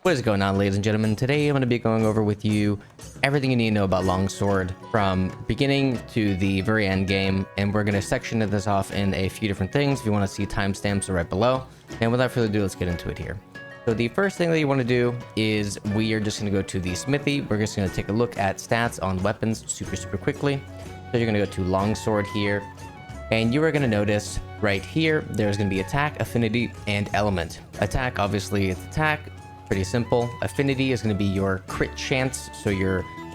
What is going on, ladies and gentlemen? Today I'm going to be going over with you everything you need to know about Longsword from beginning to the very end game, and we're going to section this off in a few different things. If you want to see timestamps, they're right below. And without further ado, let's get into it here. So the first thing that you want to do is we are just going to go to the smithy. We're just going to take a look at stats on weapons super quickly. So you're going to go to Longsword here, and you are going to notice right here there's going to be attack, affinity, and element. Attack, obviously, it's attack. Pretty simple. Affinity is going to be your crit chance, so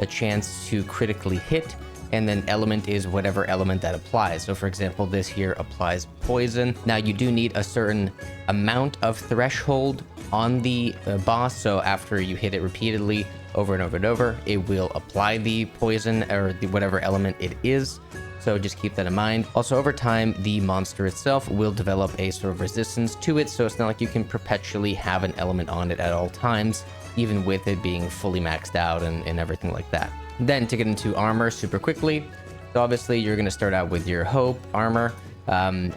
a chance to critically hit, and then element is whatever element that applies. So for example, this here applies poison. Now you do need a certain amount of threshold on the boss, so after you hit it repeatedly over and over and over, it will apply the poison or the whatever element it is. So just keep that in mind. Also, over time, the monster itself will develop a sort of resistance to it. So it's not like you can perpetually have an element on it at all times, even with it being fully maxed out and everything like that. Then to get into armor super quickly. So obviously you're going to start out with your Hope armor.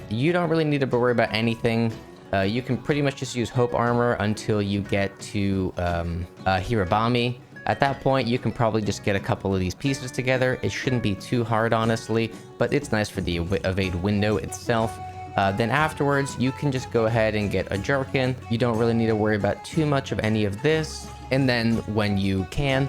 You don't really need to worry about anything. You can pretty much just use Hope armor until you get to Hirabami. At that point, you can probably just get a couple of these pieces together. It shouldn't be too hard, honestly, but it's nice for the evade window itself. Then afterwards, you can just go ahead and get a jerkin. You don't really need to worry about too much of any of this. And then when you can,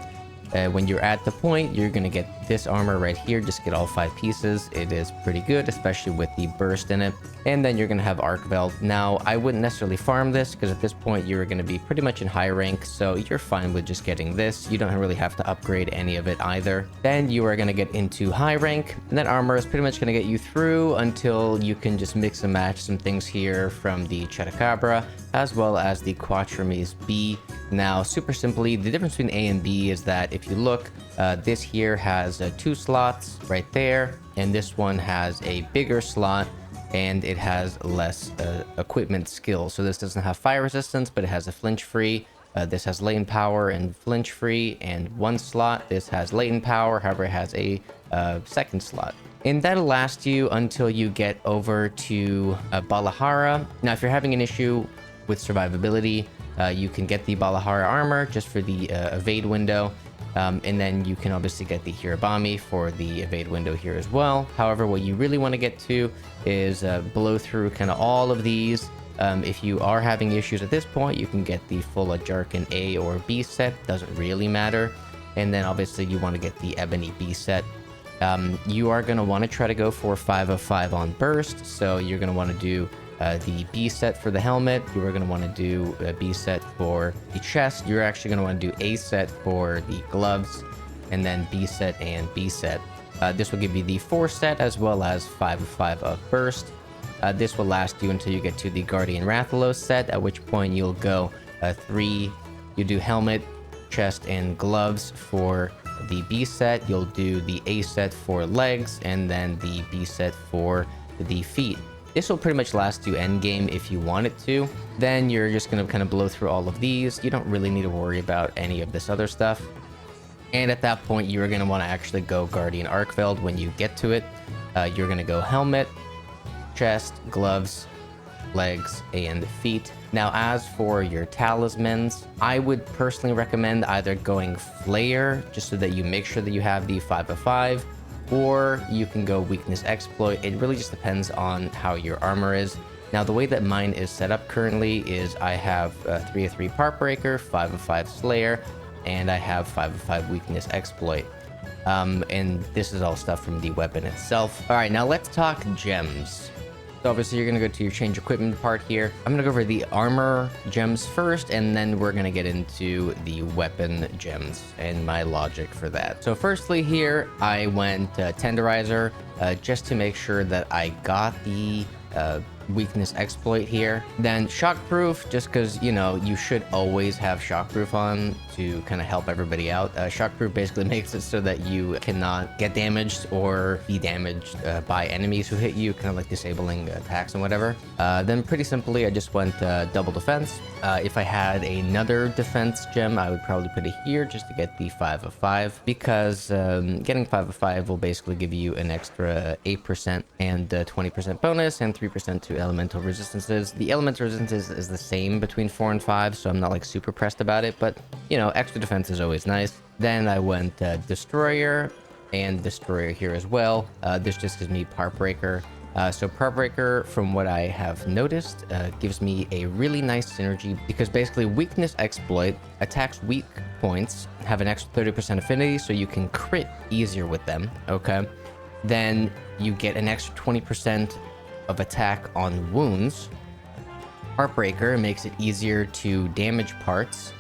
when you're at the point, you're going to get this armor right here. Just get all 5 pieces. It is pretty good, especially with the burst in it. And then you're going to have Arcveld. Now, I wouldn't necessarily farm this because at this point, you're going to be pretty much in high rank. So you're fine with just getting this. You don't really have to upgrade any of it either. Then you are going to get into high rank. And that armor is pretty much going to get you through until you can just mix and match some things here from the Chupacabra as well as the Quatramise B. Now, super simply, the difference between A and B is that if you look, this here has 2 slots right there, and this one has a bigger slot, and it has less equipment skill. So this doesn't have fire resistance, but it has a flinch free. This has latent power and flinch free, and 1 slot. This has latent power, however, it has a second slot. And that'll last you until you get over to Balahara. Now, if you're having an issue with survivability, you can get the Balahara armor just for the evade window. And then you can obviously get the Hirabami for the evade window here as well. However, what you really want to get to is blow through kind of all of these. If you are having issues at this point, you can get the full Jarkin A or B set. Doesn't really matter. And then obviously you want to get the Ebony B set. You are going to want to try to go for 5 of 5 on burst. So you're going to want to do the B set for the helmet. You are going to want to do a B set for the chest. You're actually going to want to do A set for the gloves, and then B set and B set. This will give you the 4 set as well as 5 of 5 of burst. This will last you until you get to the Guardian Rathalos set, at which point you'll go 3. You do helmet, chest, and gloves for the B set. You'll do the A set for legs, and then the B set for the feet. This will pretty much last you endgame if you want it to. Then you're just going to kind of blow through all of these. You don't really need to worry about any of this other stuff. And at that point, you're going to want to actually go Guardian Arcveld when you get to it. You're going to go helmet, chest, gloves, legs, and feet. Now, as for your talismans, I would personally recommend either going Flare, just so that you make sure that you have the 5 of 5, or you can go weakness exploit. It really just depends on how your armor is. Now, the way that mine is set up currently is I have 3 of 3 part breaker, 5 of 5 slayer, and I have 5 of 5 weakness exploit. And this is all stuff from the weapon itself. All right, now let's talk gems. So obviously you're going to go to your change equipment part here. I'm going to go over the armor gems first, and then we're going to get into the weapon gems and my logic for that. So firstly here, I went Tenderizer just to make sure that I got the weakness exploit here. Then shockproof, just because, you know, you should always have shockproof on to kind of help everybody out. Shockproof basically makes it so that you cannot get damaged or be damaged by enemies who hit you, kind of like disabling attacks and whatever. Then pretty simply, I just went double defense. If I had another defense gem, I would probably put it here just to get the 5 of 5, because getting 5 of 5 will basically give you an extra 8% and 20% bonus and 3% to elemental resistances. The elemental resistance is the same between 4 and 5, so I'm not like super pressed about it, but you know, extra defense is always nice. Then I went Destroyer and Destroyer here as well. This just gives me Part Breaker. So Part Breaker, from what I have noticed, gives me a really nice synergy because basically Weakness Exploit attacks weak points have an extra 30% affinity, so you can crit easier with them, okay? Then you get an extra 20% of attack on wounds. Part Breaker makes it easier to damage parts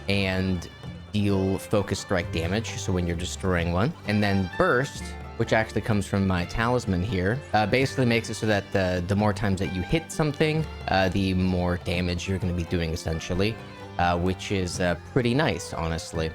and deal focus strike damage, so when you're destroying one. And then Burst, which actually comes from my talisman here, basically makes it so that the more times that you hit something, the more damage you're going to be doing essentially, which is pretty nice, honestly.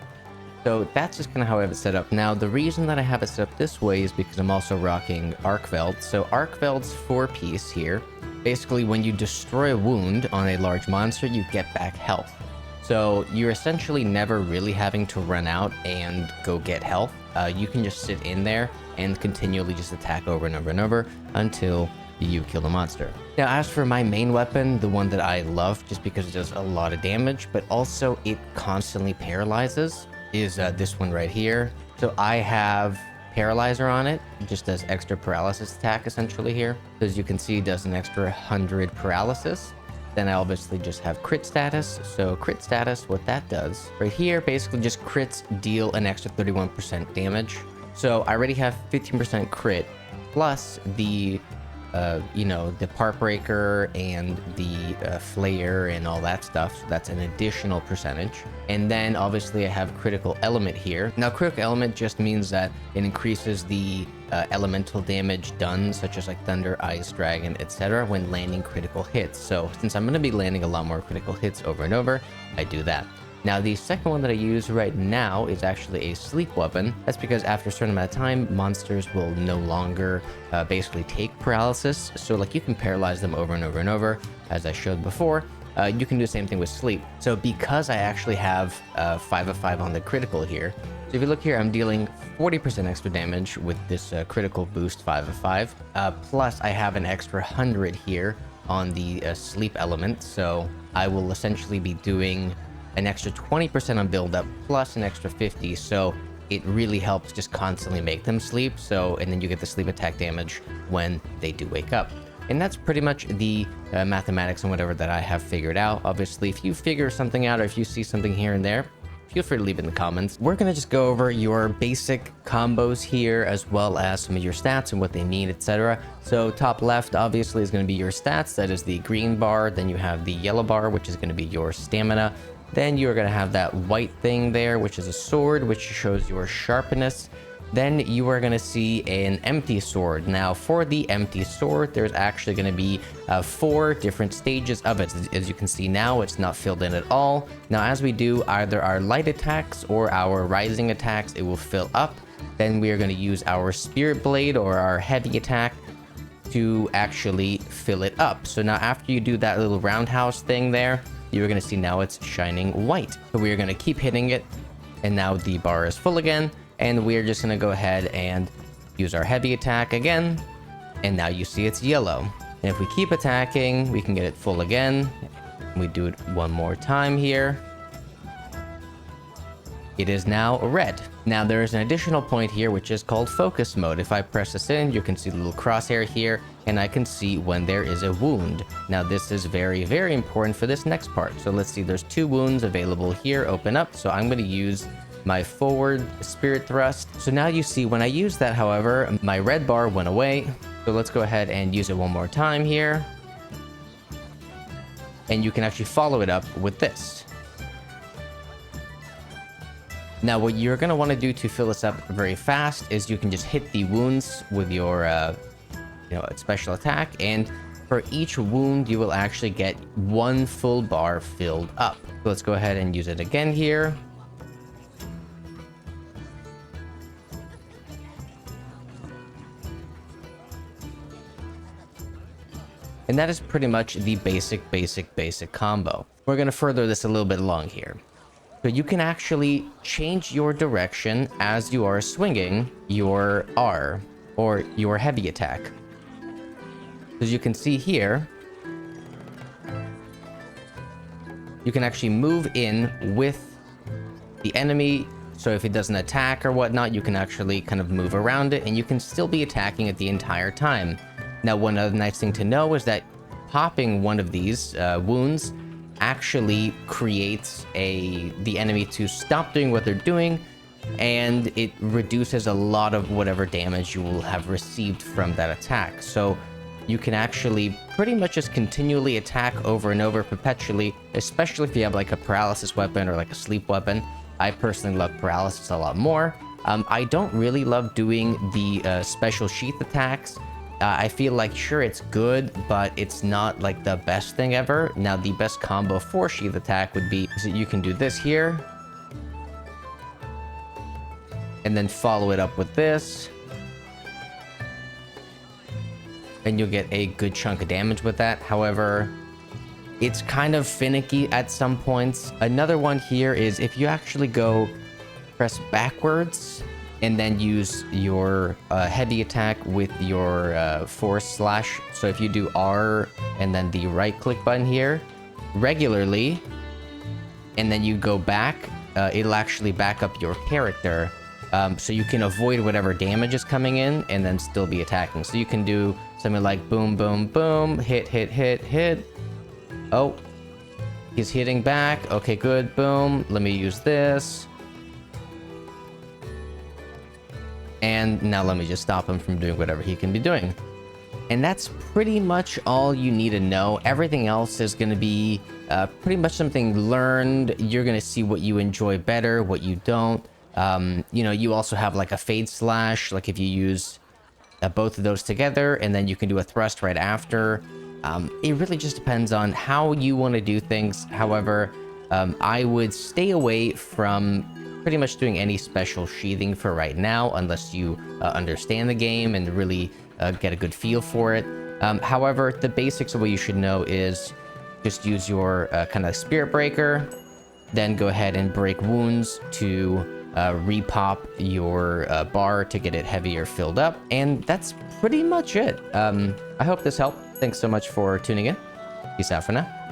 So that's just kind of how I have it set up. Now, the reason that I have it set up this way is because I'm also rocking Arcveld. So Arcveld's 4-piece here. Basically, when you destroy a wound on a large monster, you get back health. So you're essentially never really having to run out and go get health. You can just sit in there and continually just attack over and over and over until you kill the monster. Now, as for my main weapon, the one that I love just because it does a lot of damage, but also it constantly paralyzes, is this one right here. So I have Paralyzer on it. It just does extra paralysis attack essentially here. So as you can see, it does an extra 100 paralysis. Then I obviously just have crit status. So crit status, what that does right here, basically just crits deal an extra 31% damage. So I already have 15% crit plus the you know, the Part Breaker and the Flayer and all that stuff. So that's an additional percentage. And then obviously I have Critical Element here. Now, Critical Element just means that it increases the elemental damage done, such as like Thunder, Ice, Dragon, etc. when landing critical hits. So since I'm going to be landing a lot more critical hits over and over, I do that. Now, the second one that I use right now is actually a sleep weapon. That's because after a certain amount of time, monsters will no longer basically take paralysis. So like you can paralyze them over and over and over, as I showed before. You can do the same thing with sleep. So because I actually have 5 of 5 on the critical here, so if you look here, I'm dealing 40% extra damage with this critical boost 5 of 5. Plus I have an extra 100 here on the sleep element. So I will essentially be doing an extra 20% on build up plus an extra 50, so it really helps just constantly make them sleep. So, and then you get the sleep attack damage when they do wake up. And that's pretty much the mathematics and whatever that I have figured out. Obviously, if you figure something out or if you see something here and there, feel free to leave it in the comments. We're gonna just go over your basic combos here, as well as some of your stats and what they mean, etc. So top left, obviously, is gonna be your stats. That is the green bar. Then you have the yellow bar, which is gonna be your stamina. Then you're going to have that white thing there, which is a sword, which shows your sharpness. Then you are going to see an empty sword. Now, for the empty sword, there's actually going to be 4 different stages of it. As you can see now, it's not filled in at all. Now, as we do either our light attacks or our rising attacks, it will fill up. Then we are going to use our spirit blade or our heavy attack to actually fill it up. So now after you do that little roundhouse thing there, you're going to see now it's shining white. So we're going to keep hitting it, and now the bar is full again, and we're just going to go ahead and use our heavy attack again, and now you see it's yellow. And if we keep attacking, we can get it full again. We do it one more time here. It is now red. Now there is an additional point here which is called focus mode. If I press this in, you can see the little crosshair here, and I can see when there is a wound. Now this is very, very important for this next part. So let's see, there's 2 wounds available here, open up. So I'm going to use my forward spirit thrust. So now you see when I use that, however, my red bar went away. So let's go ahead and use it one more time here. And you can actually follow it up with this. Now, what you're going to want to do to fill this up very fast is you can just hit the wounds with your special attack, and for each wound you will actually get 1 full bar filled up. So let's go ahead and use it again here. And that is pretty much the basic combo. We're going to further this a little bit along here. So you can actually change your direction as you are swinging your R, or your heavy attack. As you can see here, you can actually move in with the enemy. So if it doesn't attack or whatnot, you can actually kind of move around it, and you can still be attacking it the entire time. Now, one other nice thing to know is that popping one of these wounds actually creates the enemy to stop doing what they're doing, and it reduces a lot of whatever damage you will have received from that attack. So you can actually pretty much just continually attack over and over perpetually, especially if you have like a paralysis weapon or like a sleep weapon. I personally love paralysis a lot more. I don't really love doing the special sheath attacks. I feel like, sure, it's good, but it's not like the best thing ever. Now, the best combo for sheath attack would be so you can do this here, and then follow it up with this, and you'll get a good chunk of damage with that. However, it's kind of finicky at some points. Another one here is if you actually go press backwards and then use your heavy attack with your force slash. So if you do R and then the right click button here regularly, and then you go back, it'll actually back up your character. So you can avoid whatever damage is coming in and then still be attacking. So you can do something like boom, boom, boom, hit, hit, hit, hit. Oh, he's hitting back. Okay, good. Boom. Let me use this. And now let me just stop him from doing whatever he can be doing. And that's pretty much all you need to know. Everything else is going to be pretty much something learned. You're going to see what you enjoy better, what you don't. You know, you also have like a fade slash, like if you use both of those together, and then you can do a thrust right after. It really just depends on how you want to do things. However, I would stay away from pretty much doing any special sheathing for right now, unless you understand the game and really get a good feel for it. However, the basics of what you should know is just use your kind of spirit breaker, then go ahead and break wounds to repop your bar to get it heavier filled up, and that's pretty much it. I hope this helped. Thanks so much for tuning in. Peace out for now.